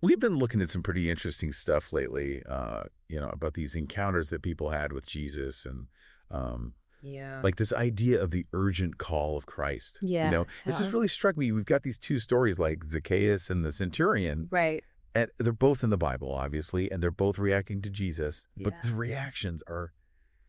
We've been looking at some pretty interesting stuff lately, about these encounters that people had with Jesus and um, Yeah. like this idea of the urgent call of Christ. Yeah. It just Yeah. really struck me. We've got these two stories like Zacchaeus and the Centurion, Right. and they're both in the Bible, obviously, and they're both reacting to Jesus, but Yeah. the reactions are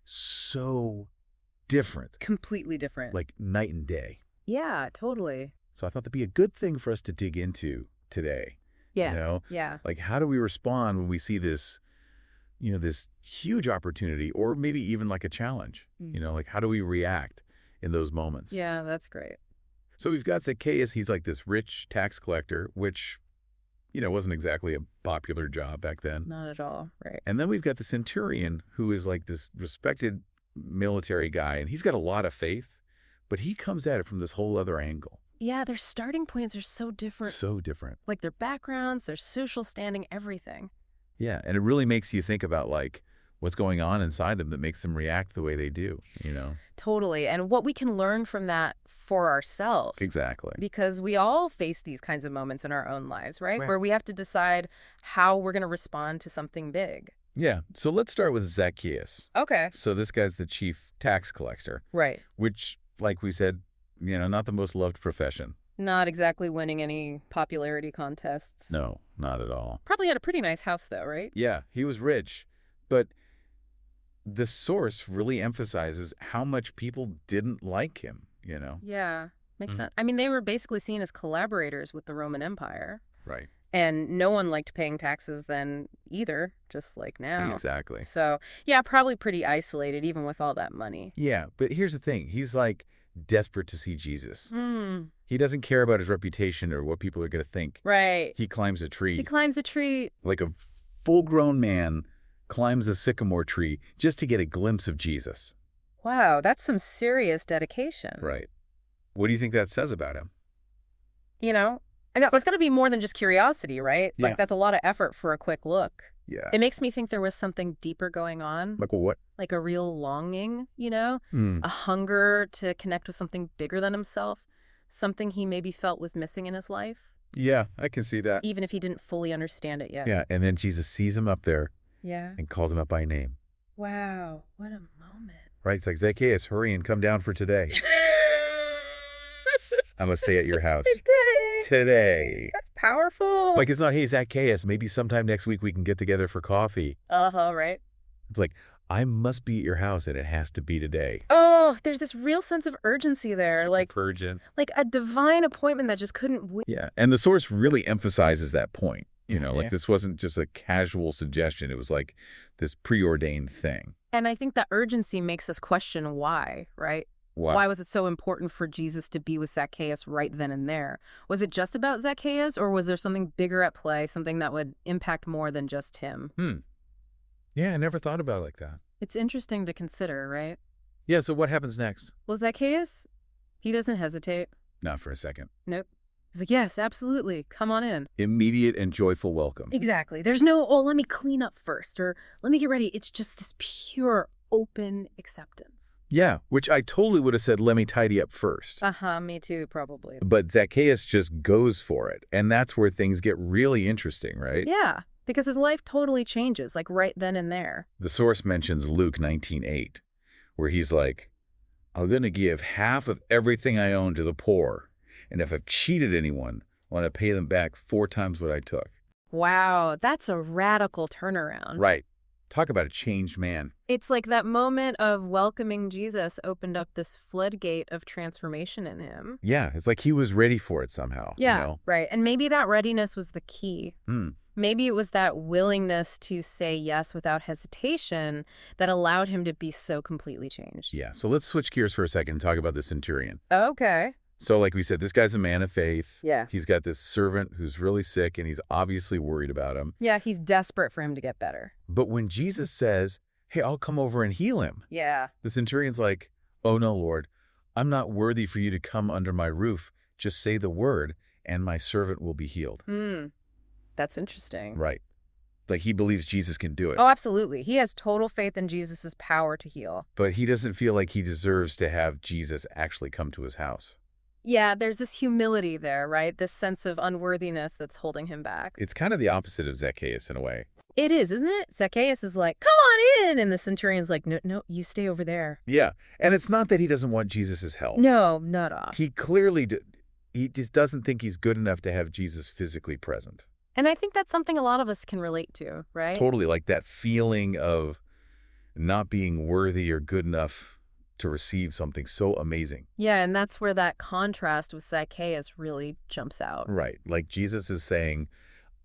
so different, Completely different. like night and day. Yeah, totally. So I thought that'd be a good thing for us to dig into today. You Yeah. know, Yeah. like how do we respond when we see this, this huge opportunity or maybe even like a challenge? Mm. Like how do we react in those moments? Yeah, that's great. So we've got Zacchaeus. He's like this rich tax collector, which, wasn't exactly a popular job back then. Not at all. Right. And then we've got the Centurion, who is like this respected military guy, and he's got a lot of faith, but he comes at it from this whole other angle. Yeah, their starting points are so different. So different. Like their backgrounds, their social standing, everything. Yeah, and it really makes you think about like what's going on inside them that makes them react the way they do. Totally. And what we can learn from that for ourselves. Exactly. Because we all face these kinds of moments in our own lives, right? Right. Where we have to decide how we're going to respond to something big. Yeah, so let's start with Zacchaeus. Okay. So this guy's the chief tax collector, Right. which, like we said, not the most loved profession. Not exactly winning any popularity contests. No, not at all. Probably had a pretty nice house, though, right? Yeah, he was rich, but the source really emphasizes how much people didn't like him. Yeah, makes Mhm. sense. I mean, they were basically seen as collaborators with the Roman Empire. Right. And no one liked paying taxes then either, just like now. Exactly. So, yeah, probably pretty isolated, even with all that money. Yeah, but here's the thing. He's like desperate to see Jesus. Hmm. He doesn't care about his reputation or what people are going to think. Right. He climbs a He tree climbs a tree. like a full-grown man climbs a sycamore tree just to get a glimpse of Jesus. Wow, that's some serious dedication. Right. What do you think that says about him? You know? And it's got to be more than just curiosity, right? Yeah. Like, that's a lot of effort for a quick look. Yeah. It makes me think there was something deeper going on. Like what? Like a real longing, Hmm. a hunger to connect with something bigger than himself, something he maybe felt was missing in his life, Yeah, I can see that. even if he didn't fully understand it yet. Yeah, and then Jesus sees him up there Yeah. and calls him up by name. Wow, what a moment. Right? It's like, Zacchaeus, hurry and come down for today. I'm going to stay at your house. Today. That's powerful. Like, it's not, hey, Zacchaeus, maybe sometime next week we can get together for coffee. Uh-huh, right? It's like, I must be at your house and it has to be today. Oh, there's this real sense of urgency there, like Urgent. a divine appointment that just couldn't wait. Yeah, and the source really emphasizes that point. Okay. Like this wasn't just a casual suggestion. It was like this preordained thing. And I think that urgency makes us question why, right? Wow. Why was it so important for Jesus to be with Zacchaeus right then and there? Was it just about Zacchaeus, or was there something bigger at play, something that would impact more than just him? Yeah, I never thought about it like that. It's interesting to consider, right? Yeah, so what happens next? Well, Zacchaeus, he doesn't hesitate. Not for a second. Nope. He's like, yes, absolutely. Come on in. Immediate and joyful welcome. Exactly. There's no, oh, let me clean up first, or let me get ready. It's just this pure, open acceptance. Yeah, which I totally would have said, let me tidy up first. Uh-huh, me too, probably. But Zacchaeus just goes for it. And that's where things get really interesting, right? Yeah, because his life totally changes, like right then and there. The source mentions Luke 19:8, where he's like, I'm going to give half of everything I own to the poor. And if I've cheated anyone, I want to pay them back 4 times what I took. Wow, that's a radical turnaround. Right. Talk about a changed man. It's like that moment of welcoming Jesus opened up this floodgate of transformation in him. Yeah, it's like he was ready for it somehow. Yeah, right. And maybe that readiness was the key. Maybe it was that willingness to say yes without hesitation that allowed him to be so completely changed. Yeah, so let's switch gears for a second and talk about the Centurion. Okay. So like we said, this guy's a man of faith. Yeah. He's got this servant who's really sick, and he's obviously worried about him. Yeah, he's desperate for him to get better. But when Jesus says, hey, I'll come over and heal him, Yeah. the Centurion's like, oh no, Lord, I'm not worthy for you to come under my roof. Just say the word, and my servant will be healed. That's interesting. Right. Like he believes Jesus can do it. Oh, absolutely. He has total faith in Jesus' power to heal. But he doesn't feel like he deserves to have Jesus actually come to his house. Yeah, there's this humility there, right? This sense of unworthiness that's holding him back. It's kind of the opposite of Zacchaeus in a way. It is, isn't it? Zacchaeus is like, come on in. And the centurion's like, no, no, you stay over there. Yeah, and it's not that he doesn't want Jesus' help. No, not off. He clearly he just doesn't think he's good enough to have Jesus physically present. And I think that's something a lot of us can relate to, right? Totally, like that feeling of not being worthy or good enough to receive something so amazing. Yeah, and that's where that contrast with Zacchaeus really jumps out. Right, like Jesus is saying,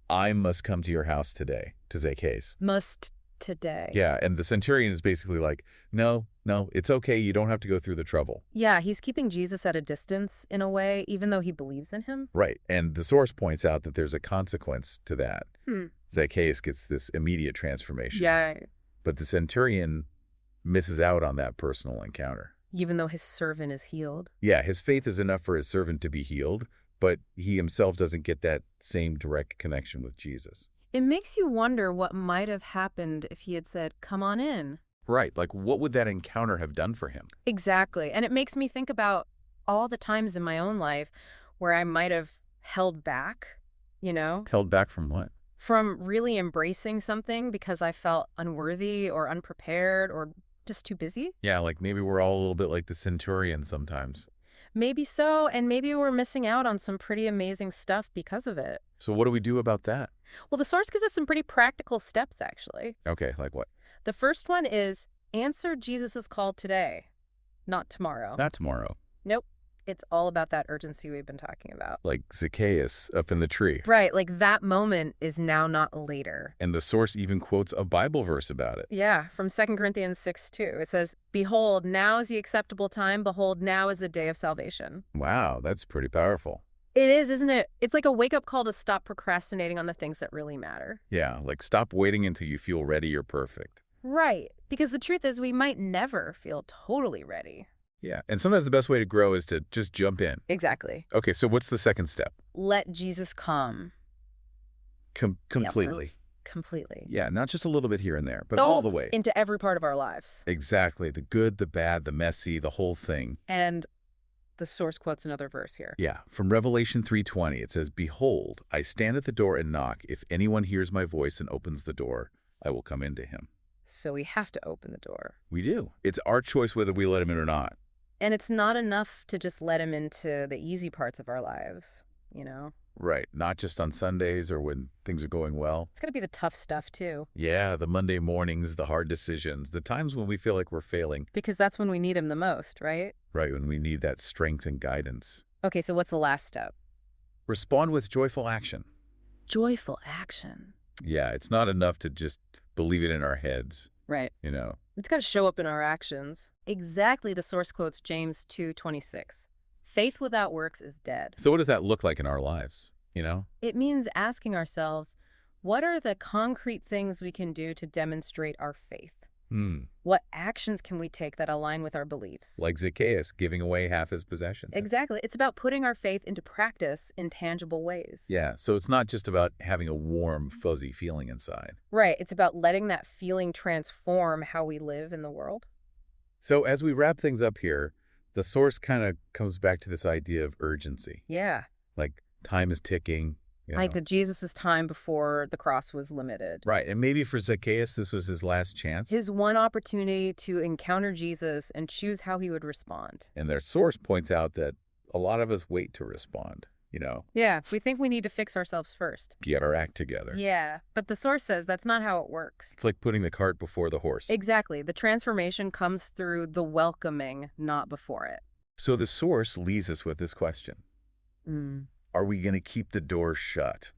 I must come to your house today, to Zacchaeus. Must today. Yeah, and the centurion is basically like, no, it's okay. You don't have to go through the trouble. Yeah, he's keeping Jesus at a distance in a way, even though he believes in him. Right, and the source points out that there's a consequence to that. Zacchaeus gets this immediate transformation. Yeah. But the centurion misses out on that personal encounter. Even though his servant is healed. Yeah, his faith is enough for his servant to be healed, but he himself doesn't get that same direct connection with Jesus. It makes you wonder what might have happened if he had said, come on in. Right, like what would that encounter have done for him? Exactly. And it makes me think about all the times in my own life where I might have held back, Held back from what? from really embracing something because I felt unworthy or unprepared or just too busy. Yeah, like maybe we're all a little bit like the centurion sometimes. Maybe so, and maybe we're missing out on some pretty amazing stuff because of it. So what do we do about that? Well, the source gives us some pretty practical steps, actually. Okay, like what? The first one is answer Jesus' call today, not tomorrow. Not tomorrow. Nope. It's all about that urgency we've been talking about. Like Zacchaeus up in the tree. Right, like that moment is now, not later. And the source even quotes a Bible verse about it. Yeah, from 2 Corinthians 6:2. It says, behold, now is the acceptable time. Behold, now is the day of salvation. Wow, that's pretty powerful. It is, isn't it? It's like a wake-up call to stop procrastinating on the things that really matter. Yeah, like stop waiting until you feel ready or perfect. Right, because the truth is we might never feel totally ready. Yeah, and sometimes the best way to grow is to just jump in. Exactly. Okay, so what's the second step? Let Jesus come. Completely. Completely. Yeah, not just a little bit here and there, but all the way. Into every part of our lives. Exactly. The good, the bad, the messy, the whole thing. And the source quotes another verse here. Yeah, from Revelation 3:20, it says, behold, I stand at the door and knock. If anyone hears my voice and opens the door, I will come into him. So we have to open the door. We do. It's our choice whether we let him in or not. And it's not enough to just let him into the easy parts of our lives, Right. Not just on Sundays or when things are going well. It's got to be the tough stuff, too. Yeah, the Monday mornings, the hard decisions, the times when we feel like we're failing. Because that's when we need him the most, right? Right, when we need that strength and guidance. Okay, so what's the last step? Respond with joyful action. Joyful action. Yeah, it's not enough to just believe it in our heads. Right. It's got to show up in our actions. Exactly, the source quotes James 2:26. Faith without works is dead. So what does that look like in our lives, It means asking ourselves, what are the concrete things we can do to demonstrate our faith? What actions can we take that align with our beliefs? Like Zacchaeus giving away half his possessions. Exactly. It's about putting our faith into practice in tangible ways. Yeah, so it's not just about having a warm, fuzzy feeling inside. Right. It's about letting that feeling transform how we live in the world. So as we wrap things up here, the source kind of comes back to this idea of urgency. Yeah. Like time is ticking. Like the Jesus' time before the cross was limited. Right. And maybe for Zacchaeus, this was his last chance. His one opportunity to encounter Jesus and choose how he would respond. And their source points out that a lot of us wait to respond, Yeah, we think we need to fix ourselves first. Get our act together. Yeah, but the source says that's not how it works. It's like putting the cart before the horse. Exactly. The transformation comes through the welcoming, not before it. So the source leaves us with this question. Are we going to keep the door shut?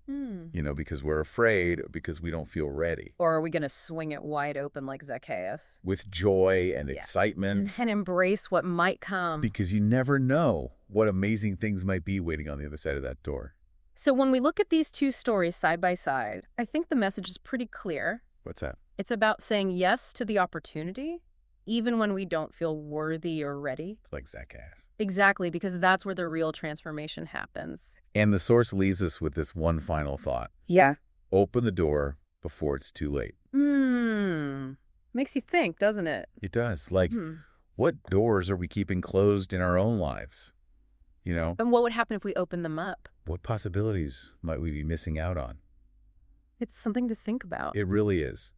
Because we're afraid, because we don't feel ready. Or are we going to swing it wide open like Zacchaeus? With joy and excitement. And embrace what might come. Because you never know what amazing things might be waiting on the other side of that door. So when we look at these two stories side by side, I think the message is pretty clear. What's that? It's about saying yes to the opportunity, even when we don't feel worthy or ready. Like Zacchaeus. Exactly, because that's where the real transformation happens. And the source leaves us with this one final thought. Yeah. Open the door before it's too late. Makes you think, doesn't it? It does. Like, what doors are we keeping closed in our own lives? You know, And what would happen if we open them up? what possibilities might we be missing out on? It's something to think about. It really is.